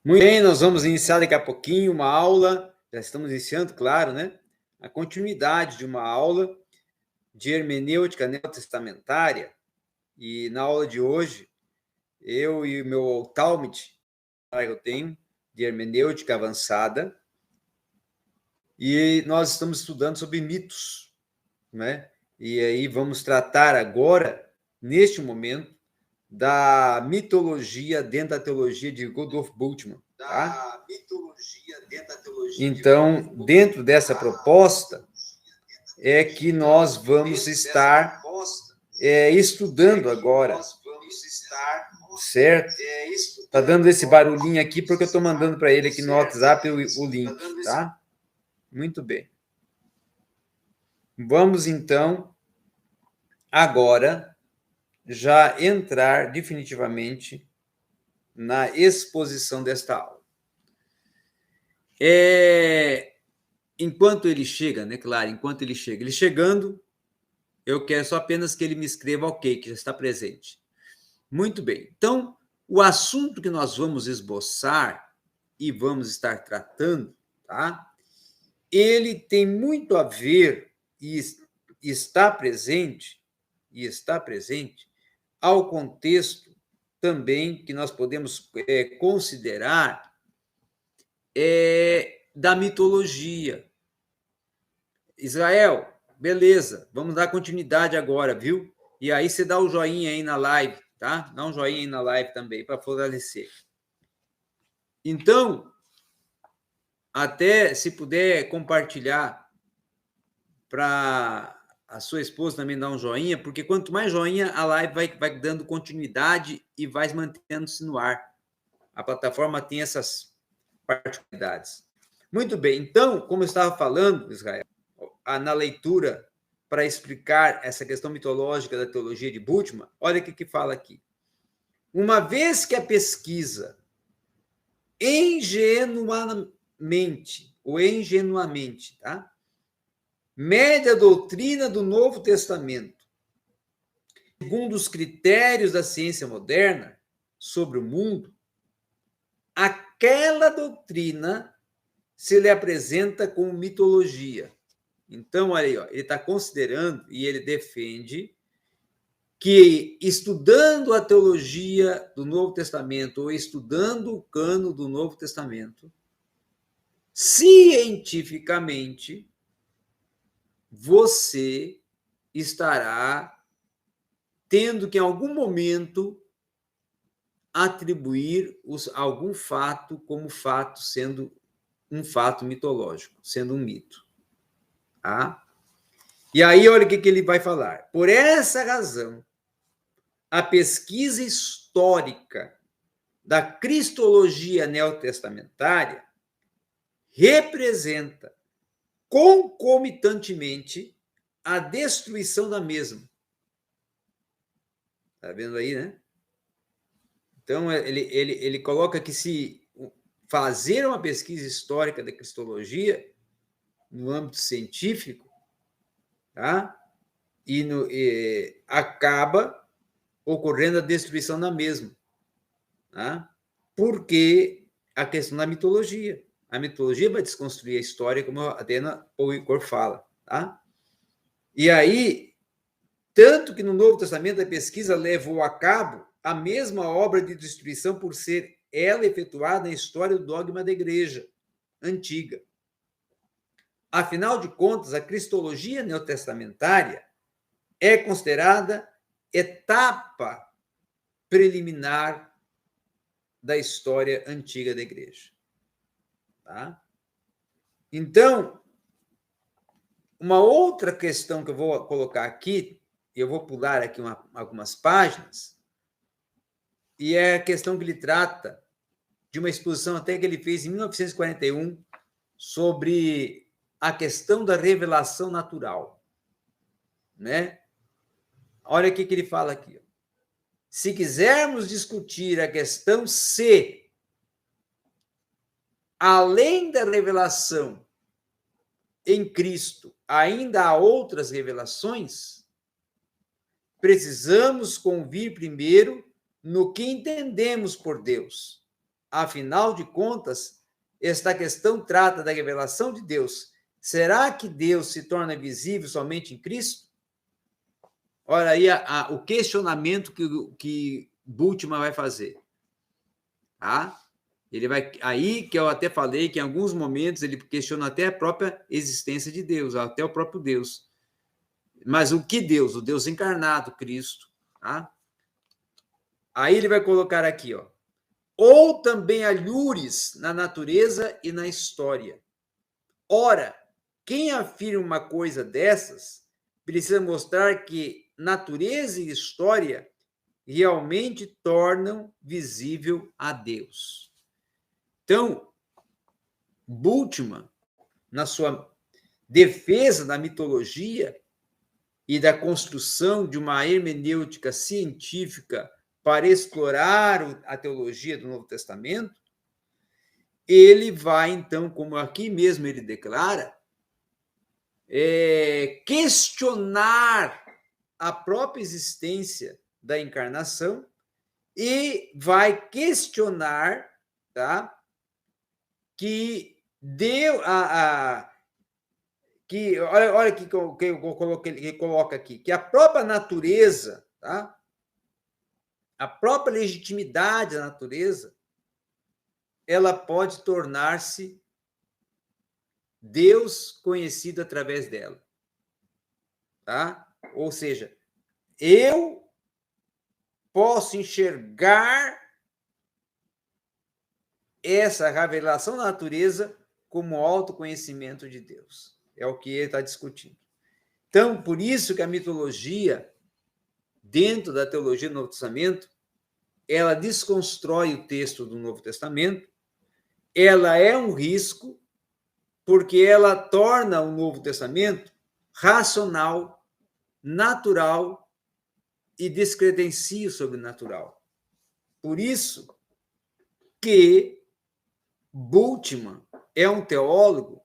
Muito bem, nós vamos iniciar daqui a pouquinho uma aula, já estamos iniciando, claro, né? A continuidade de uma aula de hermenêutica neotestamentária. E na aula de hoje, eu e o meu Talmud, eu tenho, de hermenêutica avançada, e nós estamos estudando sobre mitos, né? E aí vamos tratar agora, neste momento, da mitologia dentro da teologia de Rudolf Bultmann, tá? Então, dentro dessa proposta, é que nós vamos estar estudando agora, certo? Tá dando esse barulhinho aqui porque eu estou mandando para ele aqui no WhatsApp o link, tá? Muito bem. Vamos então agora já entrar definitivamente na exposição desta aula. Enquanto ele chega, né? Claro, enquanto ele chega. Ele chegando, eu quero só apenas que ele me escreva ok, que já está presente. Muito bem. Então, o assunto que nós vamos esboçar e vamos estar tratando, tá? Ele tem muito a ver e está presente ao contexto também que nós podemos considerar da mitologia. Israel, beleza, vamos dar continuidade agora, viu? E aí você dá o joinha aí na live, tá? Dá um joinha aí na live também, para fortalecer. Então, até se puder compartilhar para a sua esposa também dar um joinha, porque quanto mais joinha, a live vai dando continuidade e vai mantendo-se no ar. A plataforma tem essas particularidades. Muito bem, então, como eu estava falando, Israel, na leitura para explicar essa questão mitológica da teologia de Bultmann, olha o que fala aqui. Uma vez que a pesquisa ingenuamente, tá? Mede a doutrina do Novo Testamento, segundo os critérios da ciência moderna sobre o mundo, aquela doutrina se lhe apresenta como mitologia. Então, olha aí, ó, ele está considerando e ele defende que, estudando a teologia do Novo Testamento ou estudando o cano do Novo Testamento, cientificamente, você estará tendo que, em algum momento, atribuir algum fato como fato sendo um fato mitológico, sendo um mito. Tá? E aí, olha o que ele vai falar. Por essa razão, a pesquisa histórica da cristologia neotestamentária representa concomitantemente a destruição da mesma. Está vendo aí, né? Então, ele coloca que se fazer uma pesquisa histórica da cristologia no âmbito científico, tá? Acaba ocorrendo a destruição da mesma, tá? Porque a questão da mitologia. A mitologia vai desconstruir a história, como a Atena Poicor fala, tá? E aí, tanto que no Novo Testamento a pesquisa levou a cabo a mesma obra de destruição por ser ela efetuada na história do dogma da igreja antiga. Afinal de contas, a cristologia neotestamentária é considerada etapa preliminar da história antiga da igreja. Tá? Então, uma outra questão que eu vou colocar aqui, eu vou pular aqui algumas páginas, e é a questão que ele trata de uma exposição até que ele fez em 1941 sobre a questão da revelação natural. Né? Olha o que ele fala aqui. Se quisermos discutir a questão se, além da revelação em Cristo, ainda há outras revelações, precisamos convir primeiro no que entendemos por Deus, Afinal de contas, esta questão trata da revelação de Deus. Será que Deus se torna visível somente em Cristo? Olha aí o questionamento que Bultmann vai fazer. Tá? Ele vai aí que eu até falei que em alguns momentos ele questiona até a própria existência de Deus, até o próprio Deus. Mas o que Deus? O Deus encarnado, Cristo. Tá? Aí ele vai colocar aqui, ó. Ou também alhures na natureza e na história. Ora, quem afirma uma coisa dessas precisa mostrar que natureza e história realmente tornam visível a Deus. Então, Bultmann, na sua defesa da mitologia e da construção de uma hermenêutica científica para explorar a teologia do Novo Testamento, ele vai, então, como aqui mesmo ele declara, questionar a própria existência da encarnação e vai questionar, tá, que deu que olha que eu coloquei, que coloca aqui, que a própria natureza, tá, a própria legitimidade da natureza, ela pode tornar-se Deus conhecido através dela, tá? Ou seja, eu posso enxergar essa revelação da natureza como autoconhecimento de Deus. É o que ele está discutindo. Então, por isso que a mitologia, dentro da teologia do Novo Testamento, ela desconstrói o texto do Novo Testamento, ela é um risco, porque ela torna o Novo Testamento racional, natural e descredencia o sobrenatural. Por isso que Bultmann é um teólogo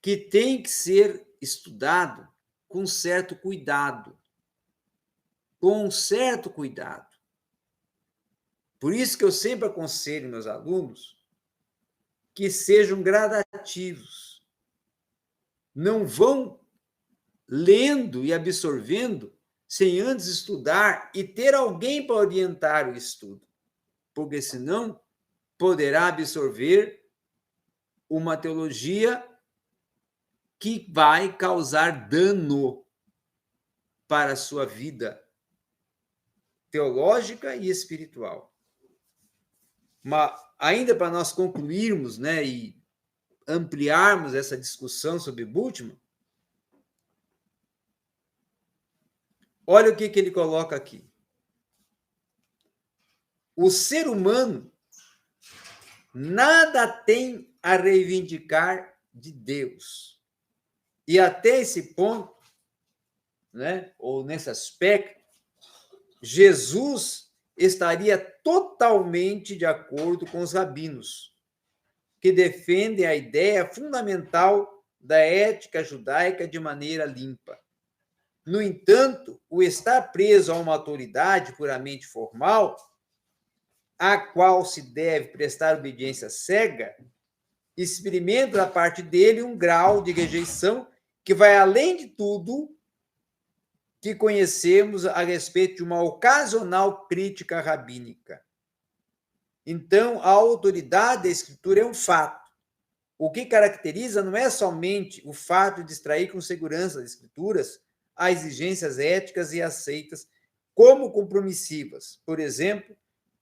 que tem que ser estudado com certo cuidado. Com certo cuidado. Por isso que eu sempre aconselho meus alunos que sejam gradativos. Não vão lendo e absorvendo sem antes estudar e ter alguém para orientar o estudo, porque senão poderá absorver uma teologia que vai causar dano para a sua vida teológica e espiritual. Mas ainda para nós concluirmos, né, e ampliarmos essa discussão sobre Bultmann, olha o que ele coloca aqui. O ser humano nada tem a reivindicar de Deus. E até esse ponto, né, ou nesse aspecto, Jesus estaria totalmente de acordo com os rabinos, que defendem a ideia fundamental da ética judaica de maneira limpa. No entanto, o estar preso a uma autoridade puramente formal, a qual se deve prestar obediência cega, experimenta da parte dele um grau de rejeição que vai além de tudo que conhecemos a respeito de uma ocasional crítica rabínica. Então, a autoridade da Escritura é um fato. O que caracteriza não é somente o fato de extrair com segurança das Escrituras as exigências éticas e aceitas como compromissivas. Por exemplo,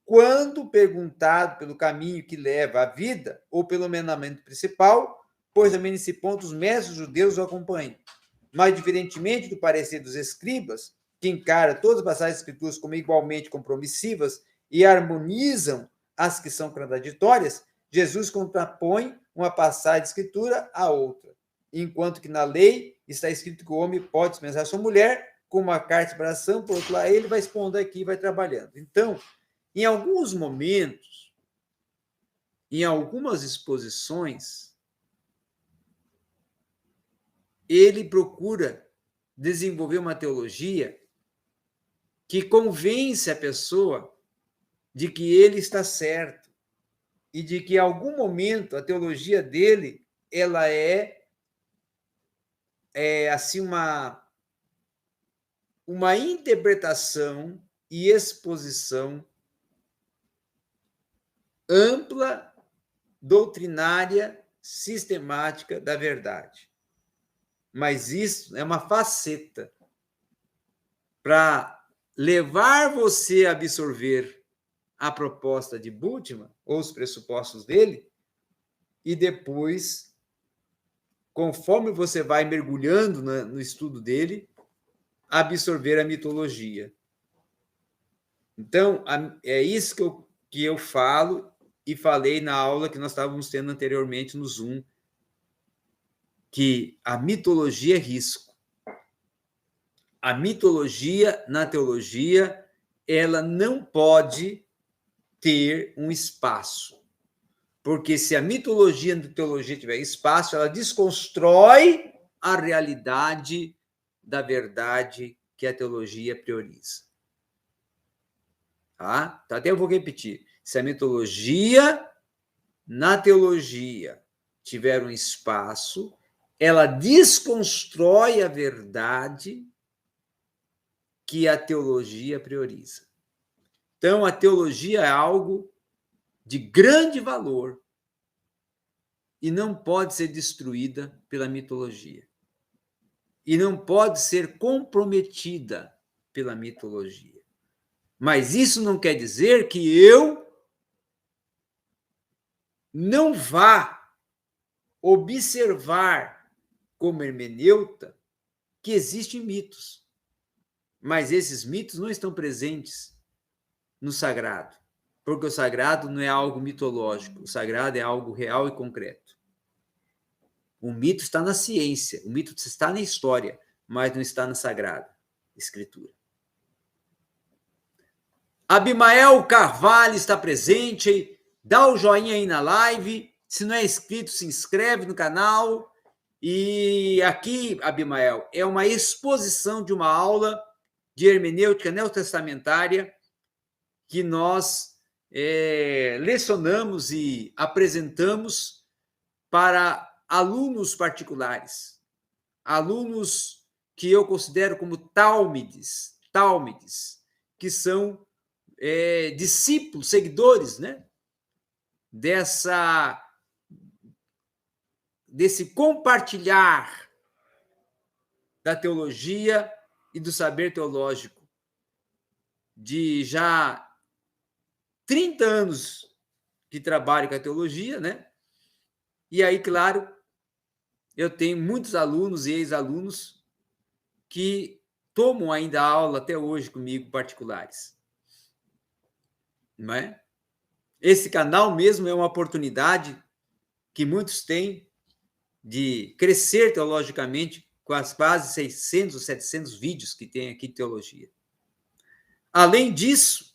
quando perguntado pelo caminho que leva à vida ou pelo mandamento principal, pois também nesse ponto os mestres judeus o acompanham. Mas, diferentemente do parecer dos escribas, que encara todas as passagens das Escrituras como igualmente compromissivas e harmonizam as que são contraditórias, Jesus contrapõe uma passagem de Escritura à outra, enquanto que na lei está escrito que o homem pode dispensar sua mulher com uma carta de separação, por outro lado, ele vai expondo aqui e vai trabalhando. Então, em alguns momentos, em algumas exposições, ele procura desenvolver uma teologia que convence a pessoa de que ele está certo, e de que, em algum momento, a teologia dele ela é assim uma interpretação e exposição ampla, doutrinária, sistemática da verdade. Mas isso é uma faceta para levar você a absorver a proposta de Bultmann, ou os pressupostos dele, e depois, conforme você vai mergulhando no estudo dele, absorver a mitologia. Então, é isso que eu falo e falei na aula que nós estávamos tendo anteriormente no Zoom, que a mitologia é risco. A mitologia na teologia, ela não pode ter um espaço. Porque se a mitologia na teologia tiver espaço, ela desconstrói a realidade da verdade que a teologia prioriza. Tá? Então, até eu vou repetir. Se a mitologia na teologia tiver um espaço, ela desconstrói a verdade que a teologia prioriza. Então, a teologia é algo de grande valor e não pode ser destruída pela mitologia. E não pode ser comprometida pela mitologia. Mas isso não quer dizer que eu não vá observar como hermeneuta que existem mitos. Mas esses mitos não estão presentes no sagrado, porque o sagrado não é algo mitológico, o sagrado é algo real e concreto. O mito está na ciência, o mito está na história, mas não está na sagrada escritura. Abimael Carvalho está presente, dá o joinha aí na live, se não é inscrito, se inscreve no canal. E aqui, Abimael, é uma exposição de uma aula de hermenêutica neotestamentária que nós lecionamos e apresentamos para alunos particulares, alunos que eu considero como tálmides, que são discípulos, seguidores, né, desse compartilhar da teologia e do saber teológico de já 30 anos que trabalho com a teologia, né? E aí, claro, eu tenho muitos alunos e ex-alunos que tomam ainda aula até hoje comigo, particulares. Não é? Esse canal mesmo é uma oportunidade que muitos têm de crescer teologicamente com as quase 600 ou 700 vídeos que tem aqui de teologia. Além disso,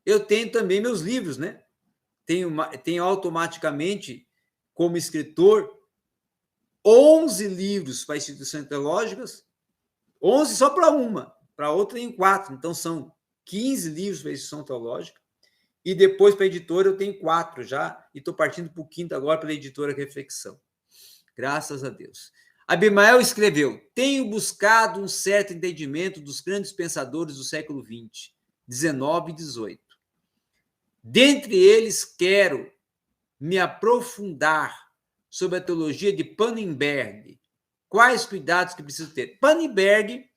eu tenho também meus livros, né? Tenho automaticamente, como escritor, 11 livros para instituições teológicas, 11 só para uma, para outra tem 4, então são 15 livros para instituição teológica, e depois para a editora eu tenho 4 já, e estou partindo para o 5º agora pela editora Reflexão. Graças a Deus. Abimael escreveu: tenho buscado um certo entendimento dos grandes pensadores do século XX, 19 e 18. Dentre eles, quero me aprofundar sobre a teologia de Pannenberg. Quais cuidados que preciso ter? Pannenberg